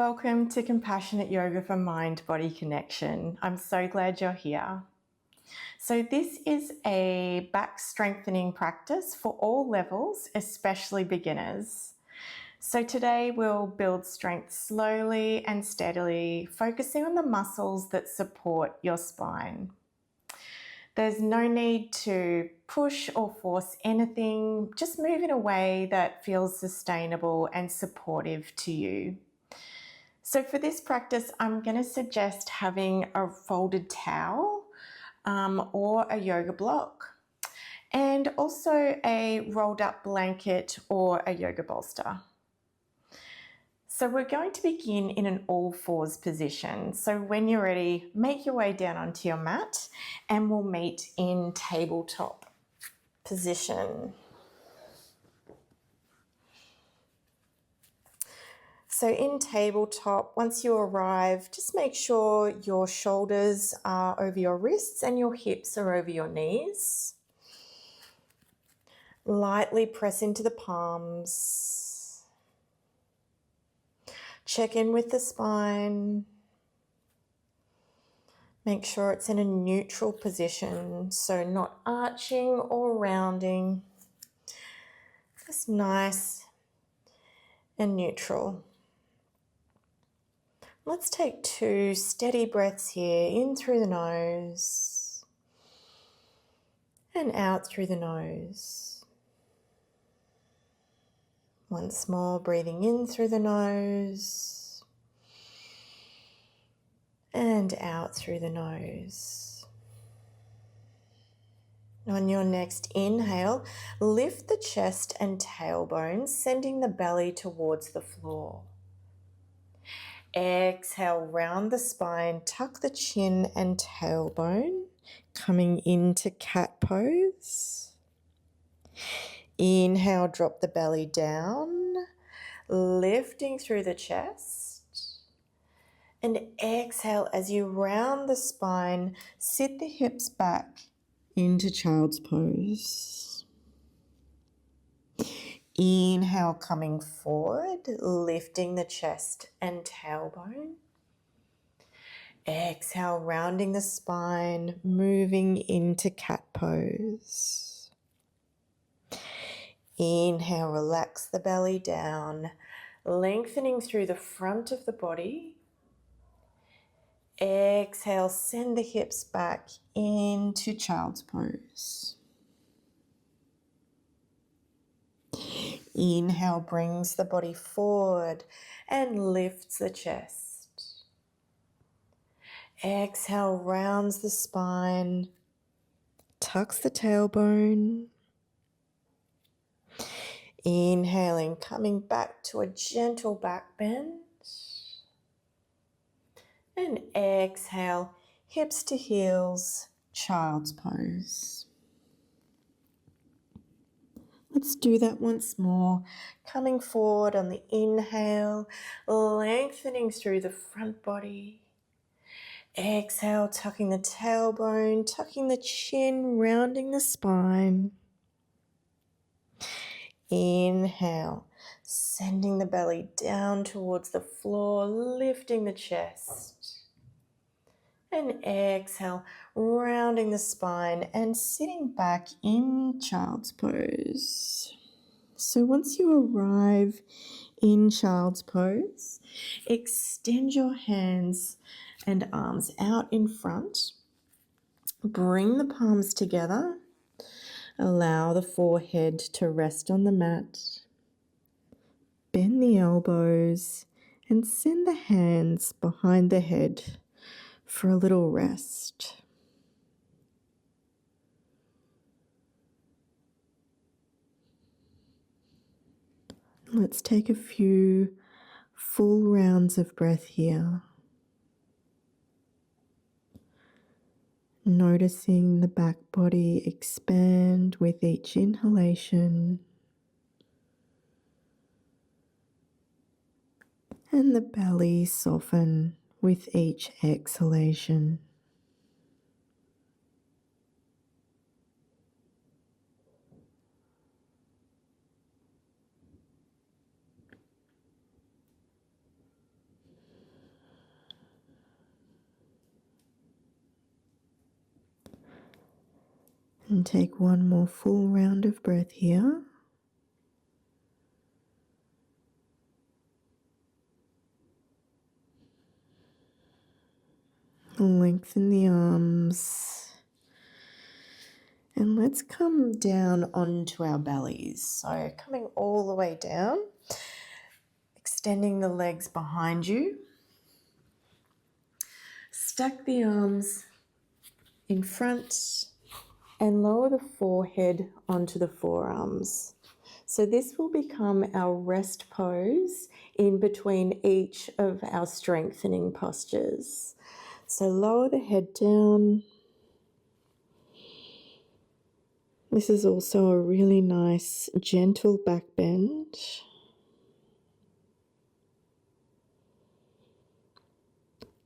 Welcome to Compassionate Yoga for Mind-Body Connection. I'm so glad you're here. So this is a back strengthening practice for all levels, especially beginners. So today we'll build strength slowly and steadily, focusing on the muscles that support your spine. There's no need to push or force anything, just move in a way that feels sustainable and supportive to you. So for this practice, I'm going to suggest having a folded towel or a yoga block, and also a rolled up blanket or a yoga bolster. So we're going to begin in an all fours position. So when you're ready, make your way down onto your mat and we'll meet in tabletop position. So in tabletop, once you arrive, just make sure your shoulders are over your wrists and your hips are over your knees. Lightly press into the palms. Check in with the spine. Make sure it's in a neutral position, so not arching or rounding. Just nice and neutral. Let's take 2 steady breaths here, in through the nose and out through the nose. Once more, breathing in through the nose and out through the nose. On your next inhale, lift the chest and tailbone, sending the belly towards the floor. Exhale, round the spine, tuck the chin and tailbone, coming into cat pose. Inhale, drop the belly down, lifting through the chest. And exhale, as you round the spine, sit the hips back into child's pose. Inhale, coming forward, lifting the chest and tailbone. Exhale, rounding the spine, moving into cat pose. Inhale, relax the belly down, lengthening through the front of the body. Exhale, send the hips back into child's pose. Inhale, brings the body forward and lifts the chest. Exhale, rounds the spine, tucks the tailbone. Inhaling, coming back to a gentle back bend. And exhale, hips to heels, child's pose. Let's do that once more. Coming forward on the inhale, lengthening through the front body. Exhale, tucking the tailbone, tucking the chin, rounding the spine. Inhale, sending the belly down towards the floor, lifting the chest. And exhale, rounding the spine and sitting back in child's pose. So once you arrive in child's pose, extend your hands and arms out in front. Bring the palms together. Allow the forehead to rest on the mat. Bend the elbows and send the hands behind the head for a little rest. Let's take a few full rounds of breath here. Noticing the back body expand with each inhalation and the belly soften with each exhalation. And take one more full round of breath here. Lengthen the arms. And let's come down onto our bellies. So coming all the way down, extending the legs behind you. Stack the arms in front and lower the forehead onto the forearms. So this will become our rest pose in between each of our strengthening postures. So lower the head down. This is also a really nice gentle back bend.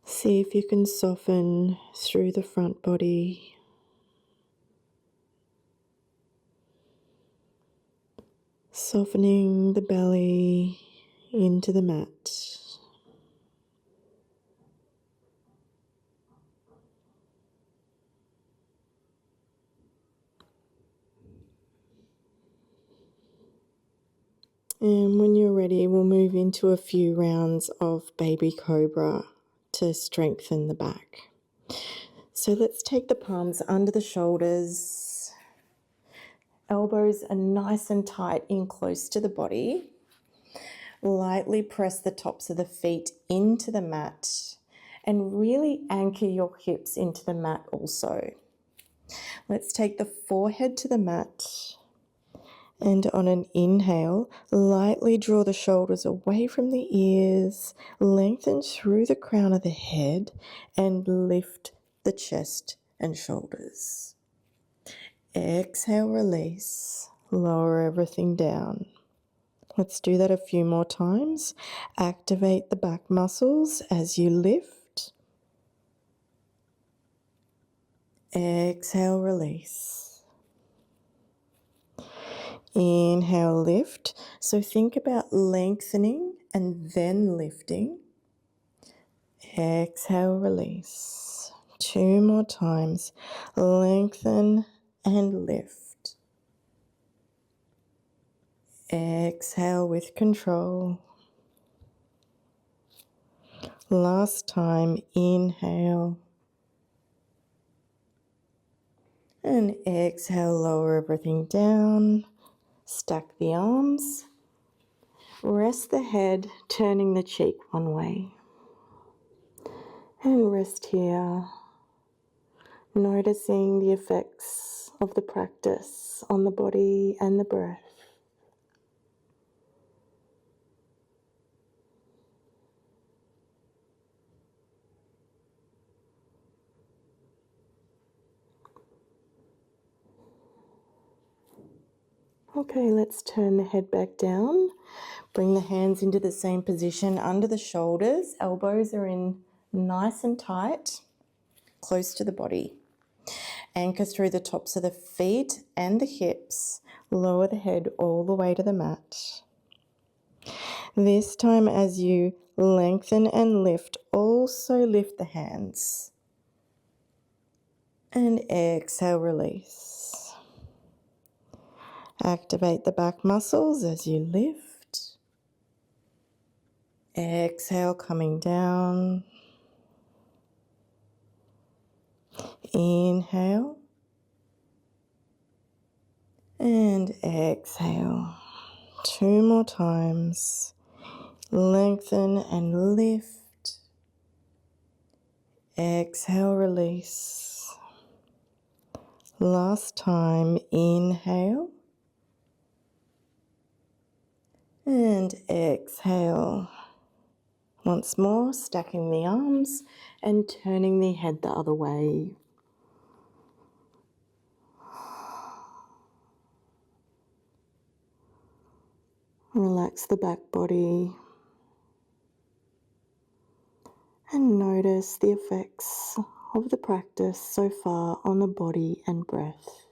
See if you can soften through the front body. Softening the belly into the mat. And when you're ready, we'll move into a few rounds of baby cobra to strengthen the back. So let's take the palms under the shoulders. Elbows are nice and tight in close to the body. Lightly press the tops of the feet into the mat and really anchor your hips into the mat also. Let's take the forehead to the mat. And on an inhale, lightly draw the shoulders away from the ears, lengthen through the crown of the head, and lift the chest and shoulders. Exhale, release, lower everything down. Let's do that a few more times. Activate the back muscles as you lift. Exhale, release. Inhale, lift. So think about lengthening and then lifting. Exhale, release. 2 more times. Lengthen and lift. Exhale with control. Last time, inhale. And exhale, lower everything down. Stack the arms. Rest the head, turning the cheek one way. And rest here, noticing the effects of the practice on the body and the breath. Okay, let's turn the head back down. Bring the hands into the same position under the shoulders. Elbows are in nice and tight, close to the body. Anchor through the tops of the feet and the hips. Lower the head all the way to the mat. This time as you lengthen and lift, also lift the hands. And exhale, release. Activate the back muscles as you lift. Exhale, coming down. Inhale. And exhale. 2 more times. Lengthen and lift. Exhale, release. Last time, inhale. And exhale. Once more, stacking the arms and turning the head the other way. Relax the back body and notice the effects of the practice so far on the body and breath.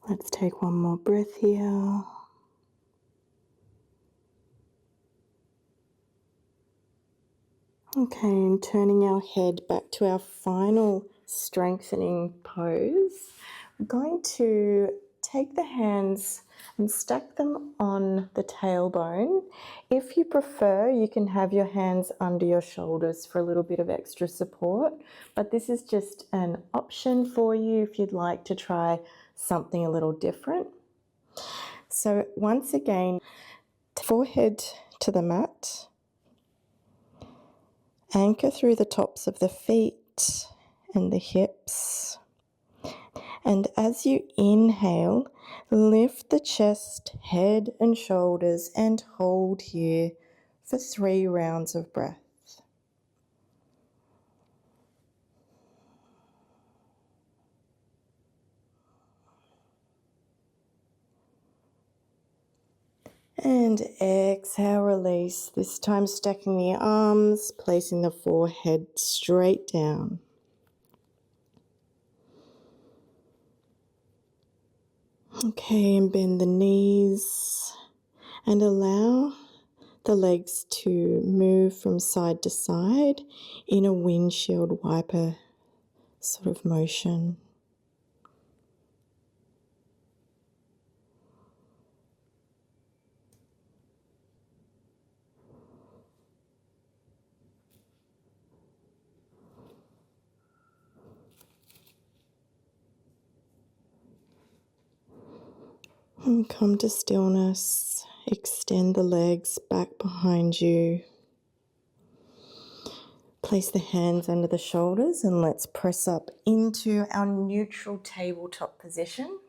Let's take one more breath here. Okay, and turning our head back to our final strengthening pose, we're going to take the hands and stack them on the tailbone. If you prefer, you can have your hands under your shoulders for a little bit of extra support, but this is just an option for you if you'd like to try something a little different. So once again, forehead to the mat. Anchor through the tops of the feet and the hips. And as you inhale, lift the chest, head and shoulders and hold here for 3 rounds of breath. And exhale, release. This time stacking the arms, placing the forehead straight down. Okay, and bend the knees and allow the legs to move from side to side in a windshield wiper sort of motion. And come to stillness. Extend the legs back behind you. Place the hands under the shoulders and let's press up into our neutral tabletop position.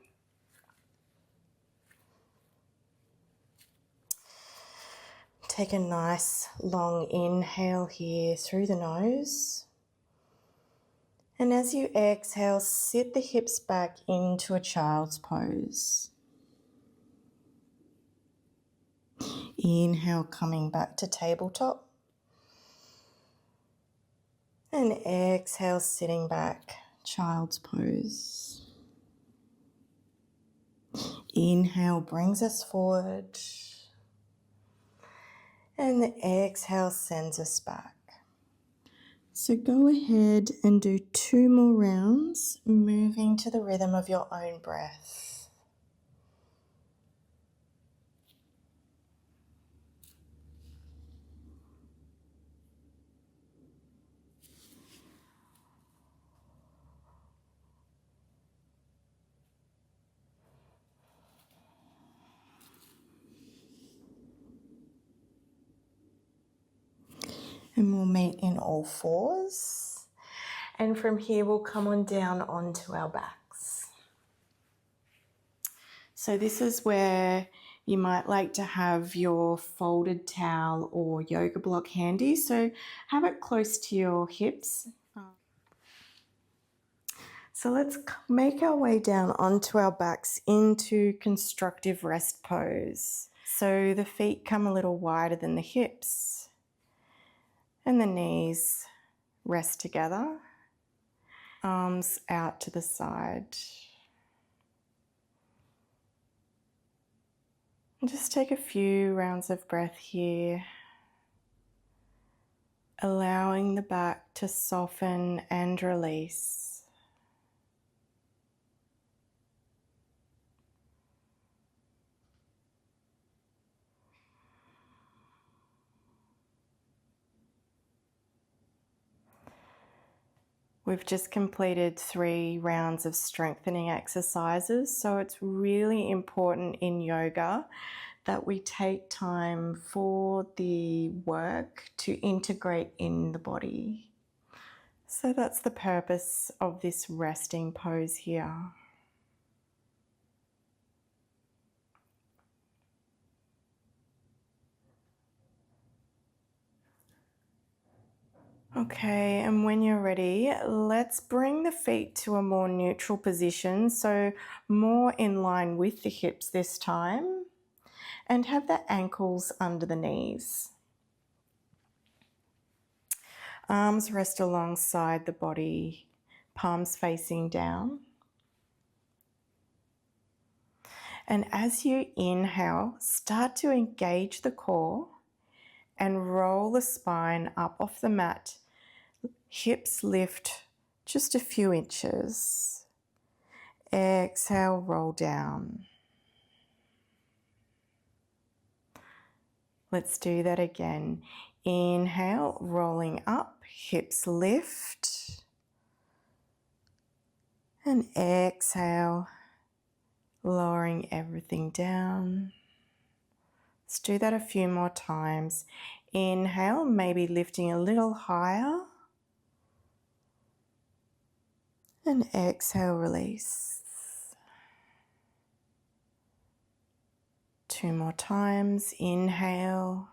Take a nice long inhale here through the nose. And as you exhale, sit the hips back into a child's pose. Inhale, coming back to tabletop. And exhale, sitting back, child's pose. Inhale brings us forward. And the exhale sends us back. So go ahead and do 2 more rounds, moving to the rhythm of your own breath. And we'll meet in all fours. And from here, we'll come on down onto our backs. So this is where you might like to have your folded towel or yoga block handy. So have it close to your hips. So let's make our way down onto our backs into constructive rest pose. So the feet come a little wider than the hips and the knees rest together, arms out to the side. And just take a few rounds of breath here, allowing the back to soften and release. We've just completed 3 rounds of strengthening exercises, so it's really important in yoga that we take time for the work to integrate in the body. So that's the purpose of this resting pose here. Okay, and when you're ready, let's bring the feet to a more neutral position, so more in line with the hips this time, and have the ankles under the knees. Arms rest alongside the body, palms facing down. And as you inhale, start to engage the core and roll the spine up off the mat. Hips lift just a few inches. Exhale, roll down. Let's do that again. Inhale, rolling up, hips lift. And exhale, lowering everything down. Let's do that a few more times. Inhale, maybe lifting a little higher. And exhale, release. 2 more times. Inhale.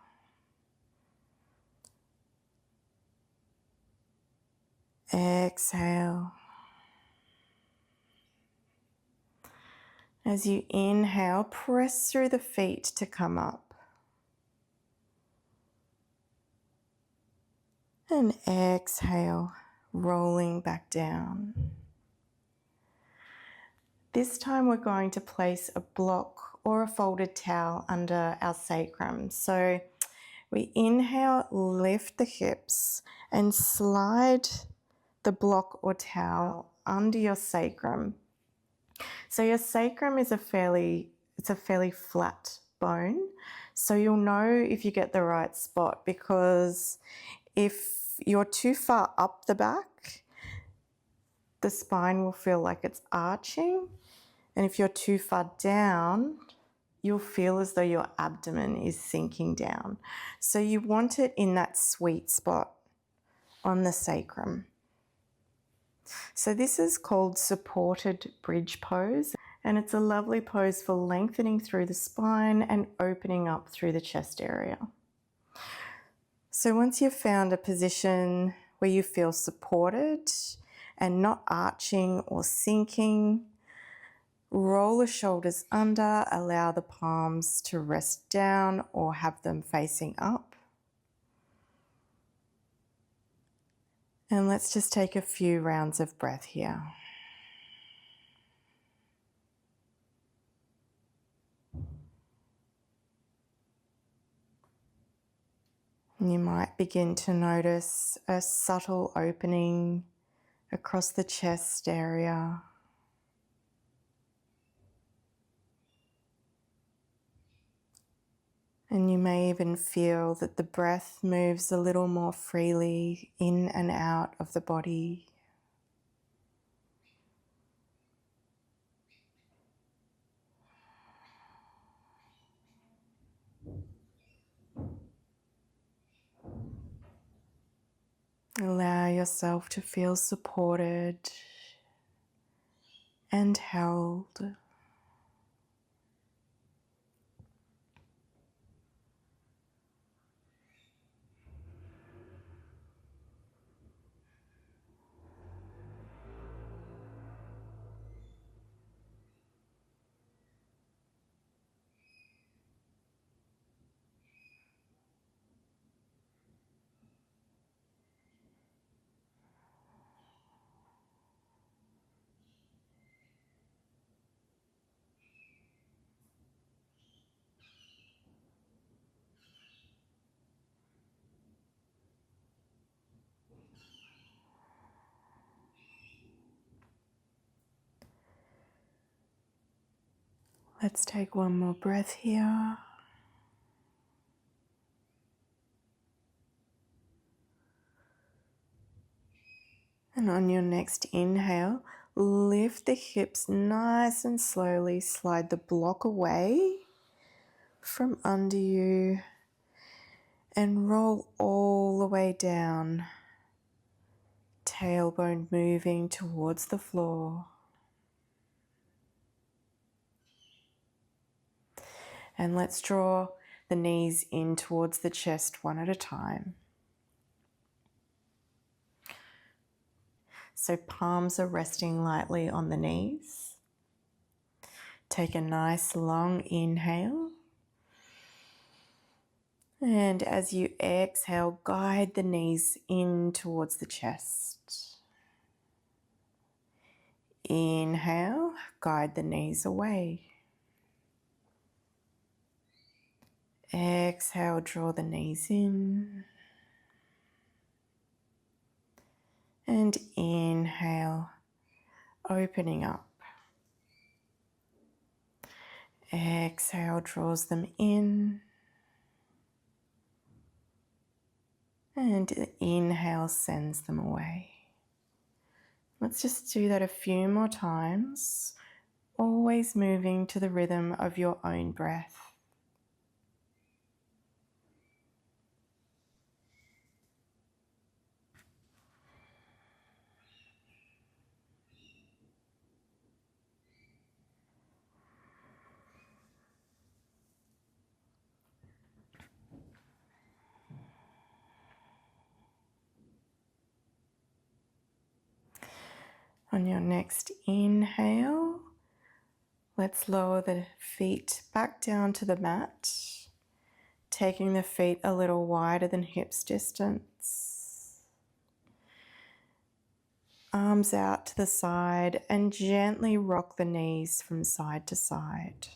Exhale. As you inhale, press through the feet to come up. And exhale, rolling back down. This time we're going to place a block or a folded towel under our sacrum. So we inhale, lift the hips and slide the block or towel under your sacrum. So your sacrum is a fairly flat bone. So you'll know if you get the right spot, because if you're too far up the back, the spine will feel like it's arching. And if you're too far down, you'll feel as though your abdomen is sinking down. So you want it in that sweet spot on the sacrum. So this is called supported bridge pose, and it's a lovely pose for lengthening through the spine and opening up through the chest area. So once you've found a position where you feel supported and not arching or sinking, roll the shoulders under, allow the palms to rest down or have them facing up. And let's just take a few rounds of breath here. You might begin to notice a subtle opening across the chest area. And you may even feel that the breath moves a little more freely in and out of the body. Allow yourself to feel supported and held. Let's take one more breath here. And on your next inhale, lift the hips nice and slowly, slide the block away from under you and roll all the way down, tailbone moving towards the floor. And let's draw the knees in towards the chest one at a time. So palms are resting lightly on the knees. Take a nice long inhale. And as you exhale, guide the knees in towards the chest. Inhale, guide the knees away. Exhale, draw the knees in. And inhale, opening up. Exhale, draws them in. And inhale, sends them away. Let's just do that a few more times, always moving to the rhythm of your own breath. On your next inhale, let's lower the feet back down to the mat, taking the feet a little wider than hips distance. Arms out to the side and gently rock the knees from side to side.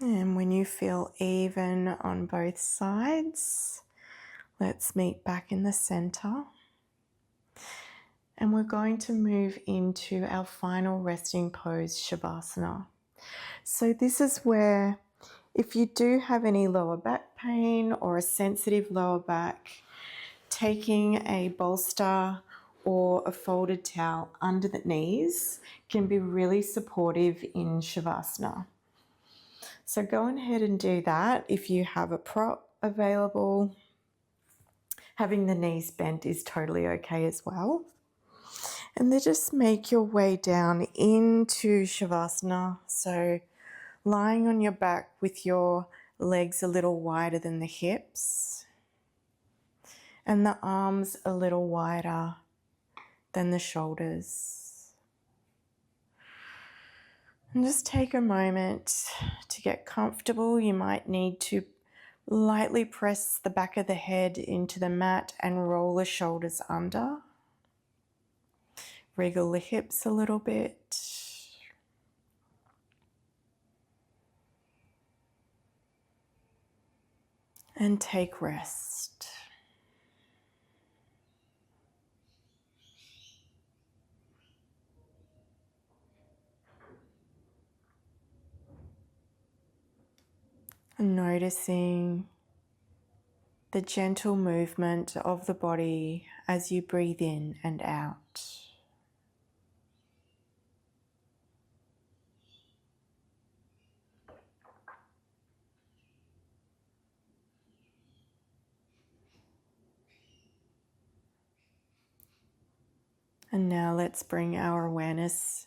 And when you feel even on both sides, let's meet back in the center. And we're going to move into our final resting pose, Savasana. So this is where, if you do have any lower back pain or a sensitive lower back, taking a bolster or a folded towel under the knees can be really supportive in Savasana. So go ahead and do that. If you have a prop available, having the knees bent is totally okay as well. And then just make your way down into Savasana. So lying on your back with your legs a little wider than the hips and the arms a little wider than the shoulders. And just take a moment to get comfortable. You might need to lightly press the back of the head into the mat and roll the shoulders under. Wriggle the hips a little bit. And take rest. And noticing the gentle movement of the body as you breathe in and out. And now let's bring our awareness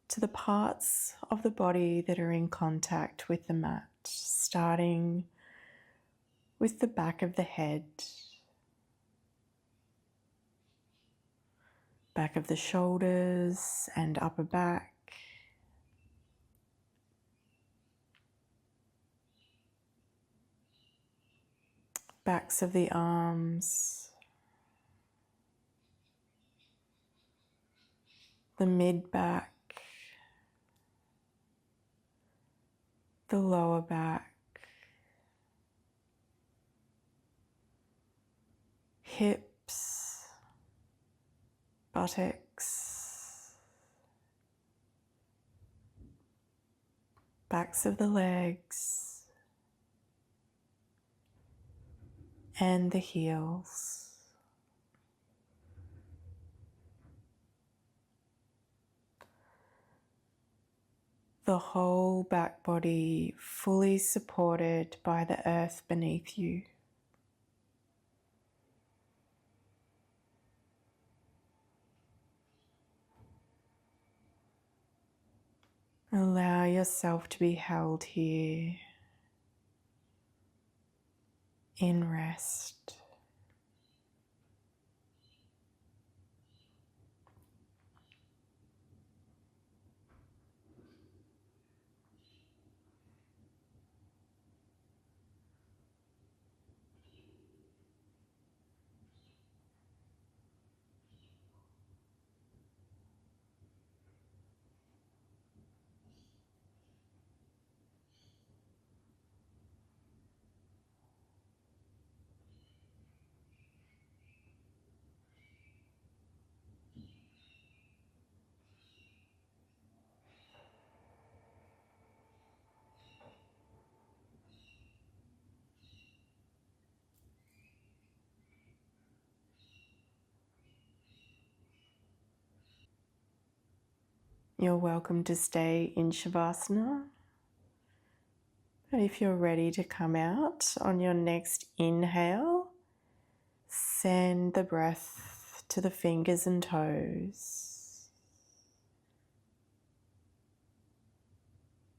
to the parts of the body that are in contact with the mat, starting with the back of the head, back of the shoulders and upper back, backs of the arms, the mid-back, the lower back, hips, buttocks, backs of the legs, and the heels. The whole back body fully supported by the earth beneath you. Allow yourself to be held here in rest. You're welcome to stay in Savasana. But if you're ready to come out on your next inhale, send the breath to the fingers and toes.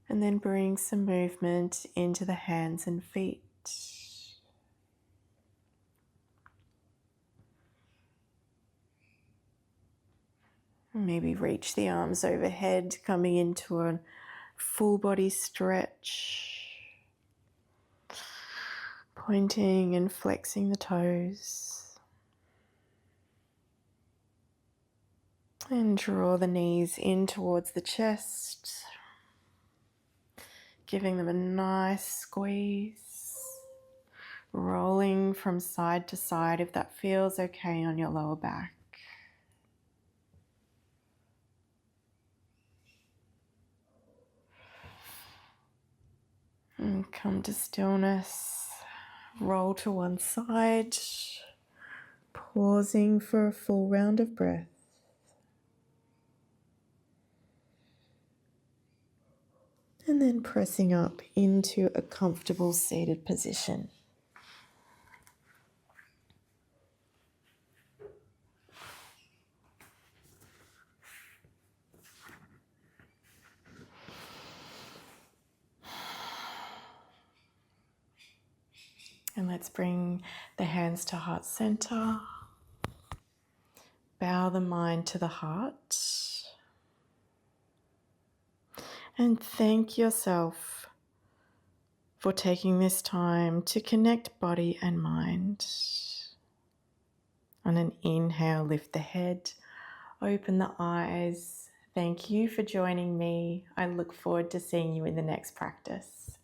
And then bring some movement into the hands and feet. Maybe reach the arms overhead, coming into a full body stretch. Pointing and flexing the toes. And draw the knees in towards the chest. Giving them a nice squeeze. Rolling from side to side if that feels okay on your lower back. And come to stillness. Roll to one side. Pausing for a full round of breath. And then pressing up into a comfortable seated position. And let's bring the hands to heart center. Bow the mind to the heart. And thank yourself for taking this time to connect body and mind. On an inhale, lift the head, open the eyes. Thank you for joining me. I look forward to seeing you in the next practice.